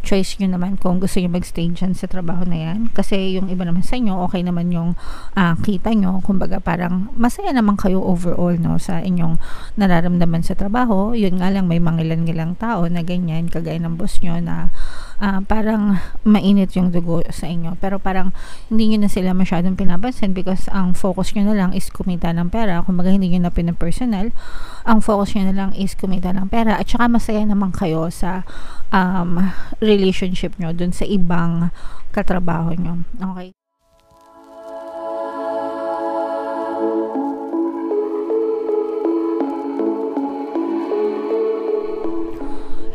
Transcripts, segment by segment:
choice nyo naman kung gusto nyo magstay dyan sa trabaho na yan. Kasi yung iba naman sa inyo, okay naman yung kita nyo. Kumbaga parang masaya naman kayo overall, no, sa inyong nararamdaman sa trabaho. Yun nga lang, may mangilan-ngilang tao na ganyan, kagaya ng boss nyo na parang mainit yung dugo sa inyo. Pero parang hindi nyo na sila masyadong pinapansin because ang focus nyo na lang is kumita ng pera. Kumbaga hindi nyo na pinapersonal. Ang focus nyo na lang is kumita ng pera. At saka masaya naman kayo sa relationship nyo dun sa ibang katrabaho nyo. Okay?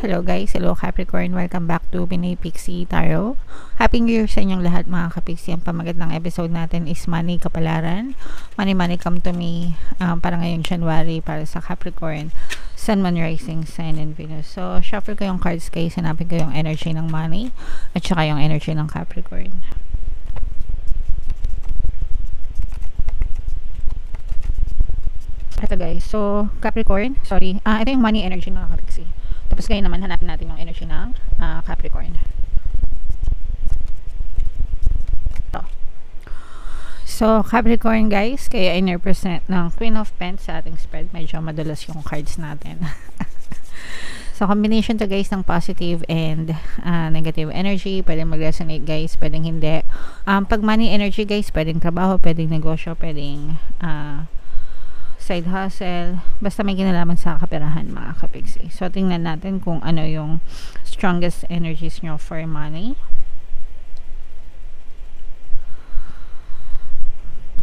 Hello guys, hello Capricorn, welcome back to Pinay Pixie Tarot. Happy New Year sa inyong lahat mga kapixie. Ang pamagat ng episode natin is Money Kapalaran. Money come to me para ngayong January para sa Capricorn, Sun, Moon, Rising, Sign, and Venus. So, shuffle ko yung cards guys, hanapin ko yung energy ng Money at saka yung energy ng Capricorn. Ito guys, so Capricorn, ito yung Money energy ng kapixie. Tapos ngayon naman hanapin natin yung energy ng Capricorn. Ito. So Capricorn guys, kayo ay represent ng Queen of Pentacles sa ating spread. Medyo madulas yung cards natin. So combination to guys ng positive and negative energy. Pwedeng mag-resonate guys, pwedeng hindi. Pag money energy guys, pwedeng trabaho, pwedeng negosyo, pwedeng side hustle, basta may kinalaman sa kaperahan mga kapixie. So tingnan natin kung ano yung strongest energies nyo for money.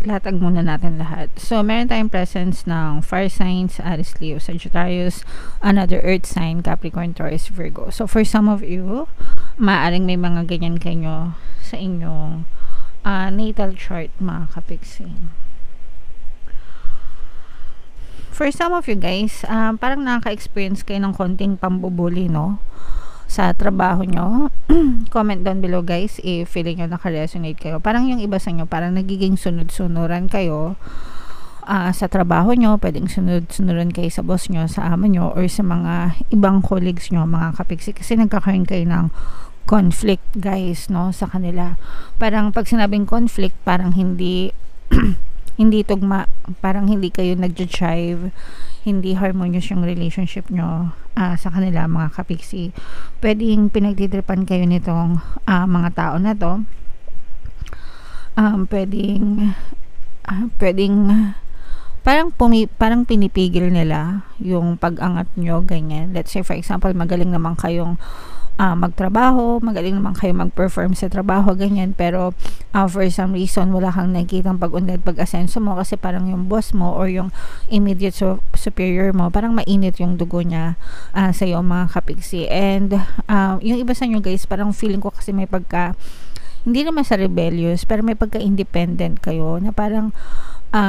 Latag muna natin lahat. So meron tayong presence ng fire signs, Aries, Leo, Sagittarius, another earth sign, Capricorn, Taurus, Virgo. So for some of you, maaaring may mga ganyan kayo sa inyong natal chart mga kapixie. For some of you guys, parang nakaka-experience kayo ng konting pambubuli, no? Sa trabaho nyo. Comment down below guys if feeling nyo naka-resonate kayo. Parang yung iba sa nyo, parang nagiging sunod-sunuran kayo sa trabaho nyo. Pwedeng sunod-sunuran kayo sa boss nyo, sa amo nyo, or sa mga ibang colleagues nyo, mga kapixie. Kasi nagkakaroon kayo ng conflict guys, no? Sa kanila. Parang pag sinabing conflict, parang hindi hindi tugma, parang hindi kayo nag-jive, hindi harmonious yung relationship nyo sa kanila mga kapixie. Pwedeng pinagtitripan kayo nitong mga tao na to. Pwedeng parang pinipigil nila yung pag-angat nyo, ganyan. Let's say for example, magaling naman kayong magtrabaho, magaling naman kayo mag-perform sa trabaho, ganyan, pero for some reason wala kang nakikitang pag-unlad, pag-asenso mo kasi parang yung boss mo or yung immediate superior mo, parang mainit yung dugo niya sa iyo mga kapixie. And yung iba sa inyo guys, parang feeling ko kasi may pagka, hindi naman sa rebellious, pero may pagka-independent kayo na parang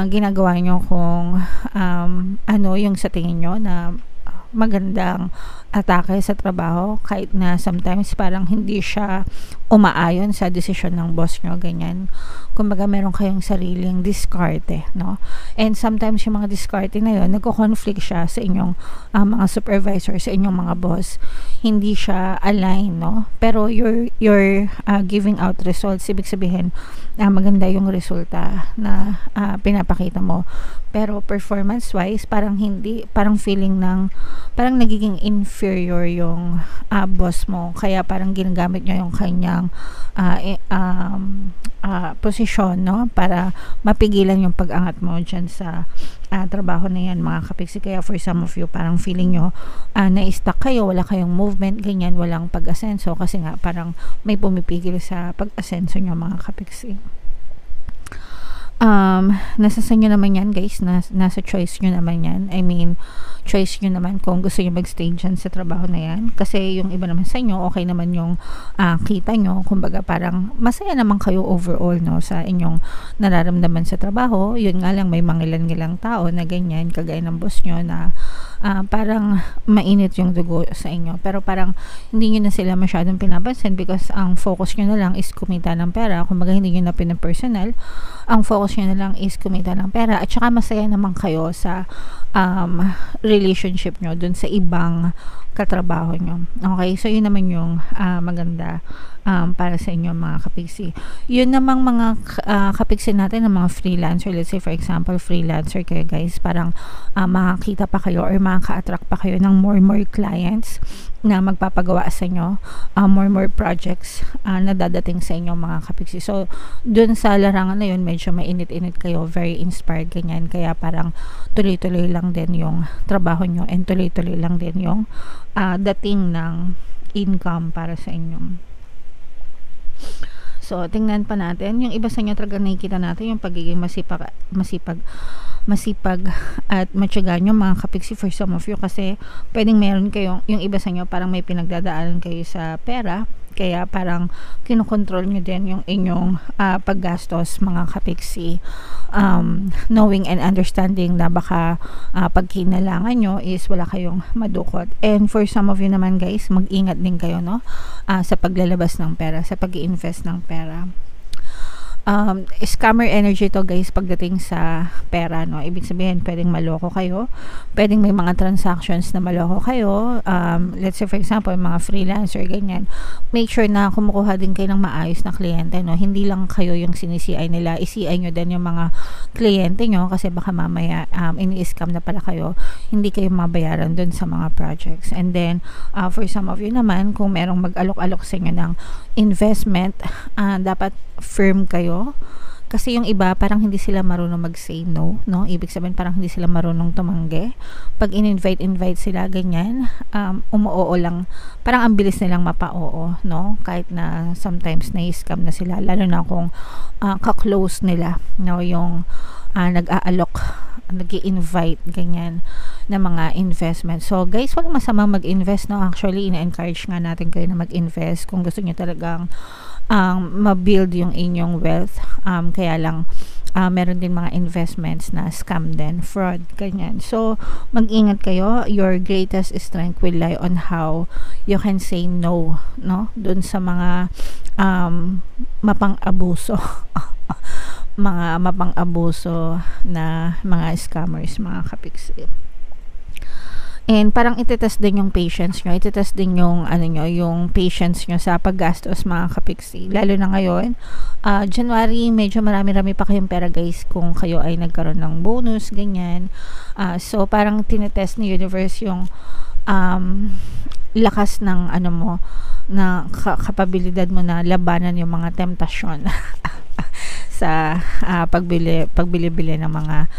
ginagawa nyo kung ano yung sa tingin nyo na magandang atake sa trabaho, kahit na sometimes parang hindi siya umaayon sa desisyon ng boss nyo, ganyan. Kumbaga meron kayong sariling diskarte, no? And sometimes yung mga diskarte na yun, nagko-conflict siya sa inyong mga supervisor, sa inyong mga boss. Hindi siya align, no? Pero you're giving out results. Ibig sabihin, maganda yung resulta na pinapakita mo. Pero performance wise, parang hindi, parang feeling ng parang nagiging inferior yung boss mo, kaya parang ginagamit niya yung kanyang posisyon, no, para mapigilan yung pag-angat mo dyan sa trabaho na yan mga kapixie. Kaya for some of you, parang feeling nyo na-stuck kayo, wala kayong movement, ganyan, walang pag-asenso kasi nga parang may pumipigil sa pag-asenso nyo mga kapixie. Nasa sa inyo naman yan guys, nasa choice nyo naman yan. I mean, choice nyo naman kung gusto nyo magstay dyan sa trabaho na yan. Kasi yung iba naman sa inyo, okay naman yung kita nyo. Kumbaga parang masaya naman kayo overall, no, sa inyong nararamdaman sa trabaho. Yun nga lang, may mangilan-ngilang tao na ganyan, kagaya ng boss nyo na parang mainit yung dugo sa inyo. Pero parang hindi nyo na sila masyadong pinapansin because ang focus nyo na lang is kumita ng pera. Kumbaga hindi nyo na pinapersonal. Ang focus nyo na lang is kumita ng pera. At saka masaya naman kayo sa relationship nyo dun sa ibang katrabaho nyo. Okay, so yun naman yung maganda para sa inyo mga kapiksi. Yun namang mga kapiksi natin ng mga freelancer, let's say for example freelancer kayo guys, parang makakita pa kayo or makaka-attract pa kayo ng more clients na magpapagawa sa inyo, more projects na dadating sa inyo mga kapiksi. So dun sa larangan na yun, medyo mainit-init kayo, very inspired ganyan, kaya parang tuloy-tuloy lang din yung trabaho nyo and tuloy-tuloy lang din yung dating ng income para sa inyo. So tingnan pa natin, yung iba sa inyo talaga nakikita natin yung pagiging masipag at matyaga nyo mga kapiksi for some of you, kasi pwedeng meron kayong, yung iba sa inyo parang may pinagdadaanan kayo sa pera, kaya parang kinokontrol nyo din yung inyong paggastos mga kapiksi, knowing and understanding na baka pag kinalangan nyo is wala kayong madukot. And for some of you naman guys, mag-ingat din kayo sa paglalabas ng pera, sa pag-i-invest ng pera. Scammer energy to guys pagdating sa pera, no? Ibig sabihin pwedeng maloko kayo, pwedeng may mga transactions na maloko kayo, let's say for example mga freelancer ganyan, make sure na kumukuha din kayo ng maayos na kliyente, no? Hindi lang kayo yung sinisiay nila, isiay nyo din yung mga kliyente nyo, kasi baka mamaya ini-scam na pala kayo, hindi kayo mabayaran dun sa mga projects. And then for some of you naman, kung merong mag-alok-alok sa inyo ng investment, dapat firm kayo, kasi yung iba parang hindi sila marunong mag-say no, ibig sabihin parang hindi sila marunong tumanggi pag in-invite sila ganyan, umuoo lang, parang ang bilis nilang mapa-oo, no, kahit na sometimes na-scam na sila, lalo na kung ka-close nila, no, yung nag-aalok, nag-i-invite ganyan na mga investment. So guys, walang masamang mag-invest, no, actually ina-encourage nga natin kayo na mag-invest kung gusto niyo talagang ma-build yung inyong wealth, kaya lang meron din mga investments na scam din, fraud, ganyan. So mag-ingat kayo, your greatest strength will lie on how you can say no, dun sa mga mapang-abuso mga mapang-abuso na mga scammers mga kapiksi. And parang itetest din yung patience nyo, itetest din yung yung patience nyo sa paggastos mga kapiksi, lalo na ngayon January, medyo marami-rami pa kayong pera guys kung kayo ay nagkaroon ng bonus ganyan, so parang tinetest ni universe yung lakas ng mo na kapabilidad mo na labanan yung mga temptasyon sa pagbili-bili ng mga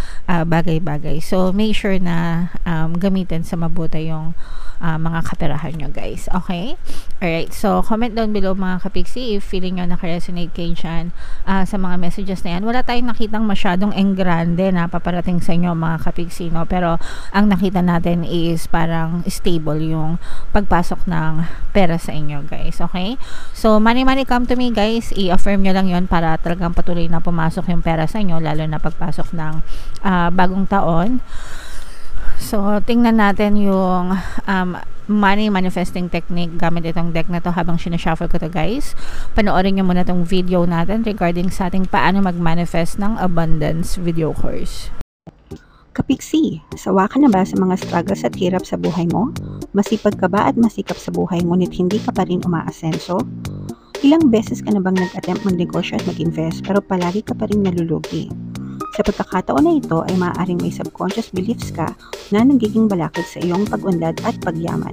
bagay-bagay. So make sure na gamitin sa mabuti yung mga kaperahan nyo guys, okay? Alright, so comment down below mga kapiksi if feeling nyo nakaresonate kayo dyan sa mga messages na yan. Wala tayong nakitang masyadong engrande na paparating sa inyo mga kapiksi, no? Pero ang nakita natin is parang stable yung pagpasok ng pera sa inyo guys, okay? So money come to me guys, i-affirm nyo lang yon para talagang patuloy na pumasok yung pera sa inyo, lalo na pagpasok ng bagong taon. So tingnan natin yung money manifesting technique gamit itong deck na to habang sinashuffle ko to guys. Panoorin nyo muna tong video natin regarding sa ating paano mag-manifest ng abundance video course. Kapiksi, sawa ka na ba sa mga struggles at hirap sa buhay mo? Masipag ka ba at masikap sa buhay ngunit hindi ka pa rin umaasenso? Ilang beses ka na bang nag-attempt magnegosyo at mag-invest pero palagi ka pa rin nalulugi? Sa pagkakataon na ito ay maaaring may subconscious beliefs ka na nagiging balakid sa iyong pag-unlad at pagyaman.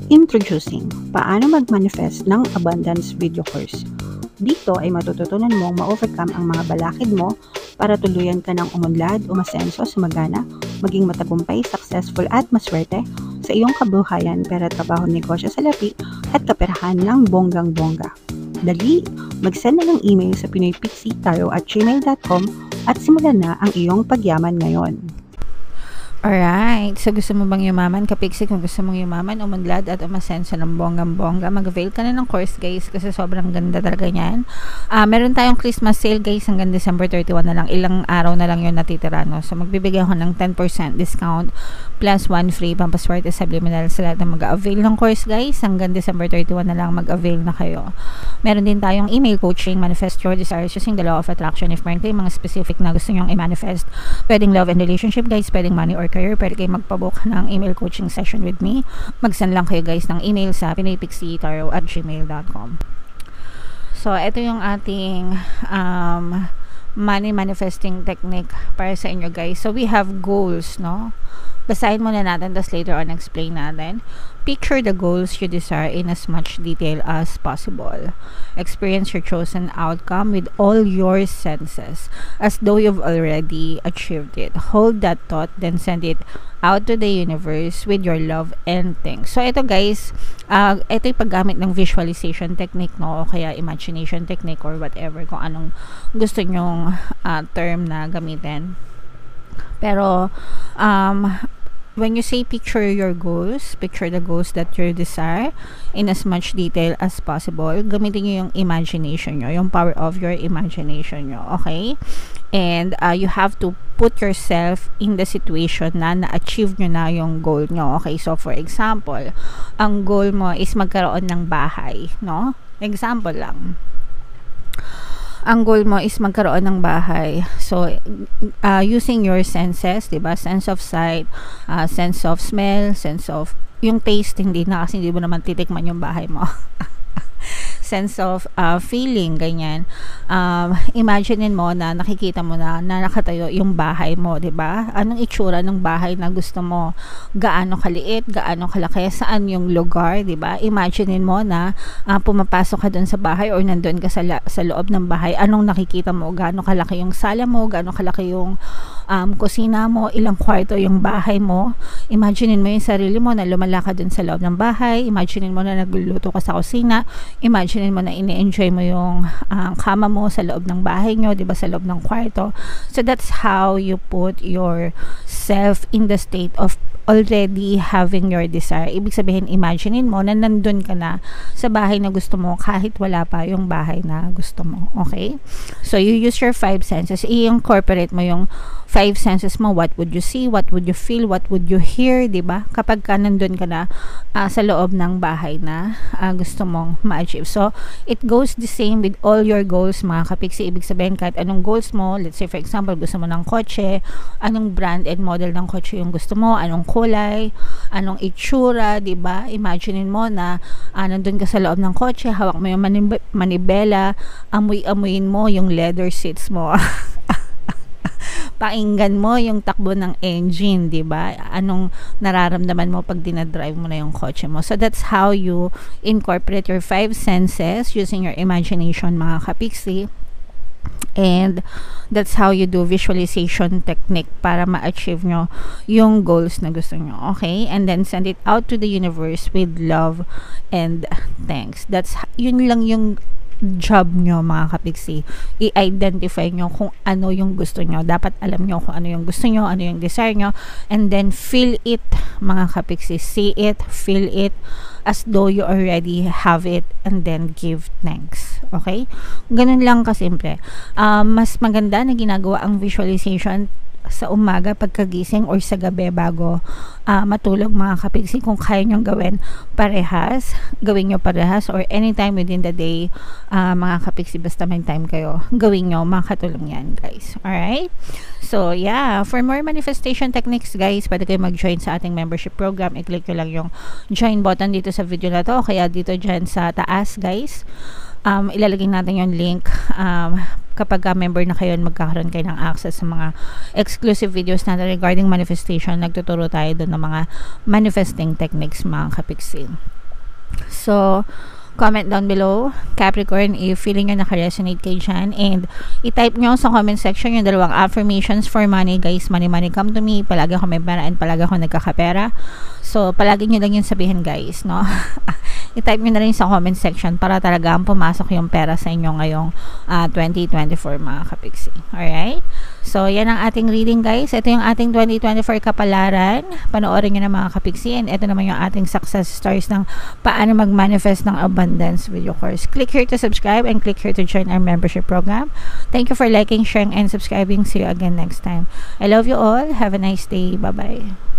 Introducing, paano mag-manifest ng abundance video course. Dito ay matututunan mong ma-overcome ang mga balakid mo para tuluyan ka ng umunlad, umasenso, sumagana, maging matagumpay, successful at maswerte sa iyong kabuhayan, pera, trabaho, negosyo, salapi at kaperahan ng bonggang-bongga. Dali, mag-send na ng email sa pinoypixitaro@gmail.com at simulan na ang iyong pagyaman ngayon. Alright, so gusto mo bang yumaman kapiksi? Kung gusto mong yumaman, umunlad at umasenso ng bonggang-bongga, mag-avail ka na ng course guys kasi sobrang ganda talaga niyan. Meron tayong Christmas sale guys hanggang December 31 na lang, ilang araw na lang yun natitira, no? So magbibigay ako ng 10% discount plus 1 free pampaswerte subliminal sa lahat na mag-avail ng course guys. Hanggang December 31 na lang, mag-avail na kayo. Meron din tayong email coaching, manifest your desires using the law of attraction. If meron kayong mga specific na gusto nyong i-manifest, pwedeng love and relationship guys, pwedeng money or your career, pwede kayo magpabook ng email coaching session with me. Mag-send lang kayo guys ng email sa pinaypixitarot@gmail.com. So, ito yung ating money manifesting technique para sa inyo guys. So, we have goals, no? Basahin muna natin, tapos later on explain natin. Picture the goals you desire in as much detail as possible. Experience your chosen outcome with all your senses, as though you've already achieved it. Hold that thought, then send it out to the universe with your love and thanks. So, ito guys, ito yung paggamit ng visualization technique, no? O kaya imagination technique or whatever, kung anong gusto nyong term na gamitin. Pero, when you say picture your goals, picture the goals that you desire in as much detail as possible. Gamitin nyo yung imagination nyo, yung power of your imagination nyo, okay? And you have to put yourself in the situation na na-achieve nyo na yung goal nyo, okay? So, for example, ang goal mo is magkaroon ng bahay, no? Example lang. Ang goal mo is magkaroon ng bahay. So, using your senses, diba? Sense of sight, sense of smell, sense of, yung taste, hindi na kasi hindi mo naman titikman yung bahay mo. Sense of feeling, ganyan. Imaginein mo na nakikita mo na nakatayo yung bahay mo, 'di ba? Anong itsura ng bahay na gusto mo? Gaano kaliit, gaano kalaki, saan yung lugar, 'di ba? Imaginein mo na pumapasok ka doon sa bahay or nandoon ka sa loob ng bahay. Anong nakikita mo? Gaano kalaki yung sala mo, gaano kalaki yung kusina mo, ilang kwarto yung bahay mo. Imaginein mo yung sarili mo na lumalakad doon sa loob ng bahay. Imaginein mo na nagluluto ka sa kusina. Imaginein mo na ini-enjoy mo yung kama mo sa loob ng bahay nyo, di ba, sa loob ng kwarto. So that's how you put yourself in the state of already having your desire. Ibig sabihin, imaginein mo na nandun ka na sa bahay na gusto mo kahit wala pa yung bahay na gusto mo. Okay? So you use your 5 senses. I-incorporate mo yung 5 senses mo. What would you see? What would you feel? What would you hear? Diba? Kapag ka nandun ka na sa loob ng bahay na gusto mong ma-achieve. So, it goes the same with all your goals, mga kapiksi. Ibig sabihin, kahit anong goals mo, let's say for example, gusto mo ng kotse, anong brand and model ng kotse yung gusto mo, anong kulay, anong itsura, diba? Imaginein mo na nandun ka sa loob ng kotse, hawak mo yung manibela, amoy-amoyin mo yung leather seats mo. Pakinggan mo yung takbo ng engine, di ba? Anong nararamdaman mo pag dinadrive mo na yung kotse mo. So, that's how you incorporate your 5 senses using your imagination, mga kapiksi. And that's how you do visualization technique para ma-achieve nyo yung goals na gusto nyo. Okay? And then send it out to the universe with love and thanks. Yun lang yung job nyo, mga kapiksi. I-identify nyo kung ano yung gusto nyo. Dapat alam nyo kung ano yung gusto nyo, ano yung desire nyo, and then feel it, mga kapiksi. See it, feel it as though you already have it, and then give thanks. Okay? Ganun lang kasimple. Mas maganda na ginagawa ang visualization sa umaga pagkagising or sa gabi bago matulog, mga kapiksi. Kung kaya nyong gawin parehas, gawin nyo parehas, or anytime within the day, mga kapiksi, basta may time kayo, gawin nyo, makatulong yan, guys. Alright? So, yeah, for more manifestation techniques, guys, pwede kayo mag-join sa ating membership program. I-click nyo lang yung join button dito sa video na to, kaya dito dyan sa taas, guys. Ilalagay natin yung link. Kapag member na kayo, magkakaroon kayo ng access sa mga exclusive videos natin regarding manifestation. Nagtuturo tayo doon ng mga manifesting techniques, mga kapiksi. So, comment down below, Capricorn, if feeling nyo naka-resonate kayo dyan, and i-type nyo sa comment section yung 2 affirmations for money, guys. Money, money, come to me. Palagi ako may pera and palagi ako nagkakapera. So, palagi nyo lang yung sabihin, guys, no? I-type nyo na rin sa comment section para talagang pumasok yung pera sa inyo ngayong 2024, mga kapiksi. Alright? So, yan ang ating reading, guys. Ito yung ating 2024 kapalaran. Panoorin nyo na, mga kapiksi. And ito naman yung ating success stories ng paano mag-manifest ng abundance video course. Click here to subscribe and click here to join our membership program. Thank you for liking, sharing, and subscribing. See you again next time. I love you all. Have a nice day. Bye-bye.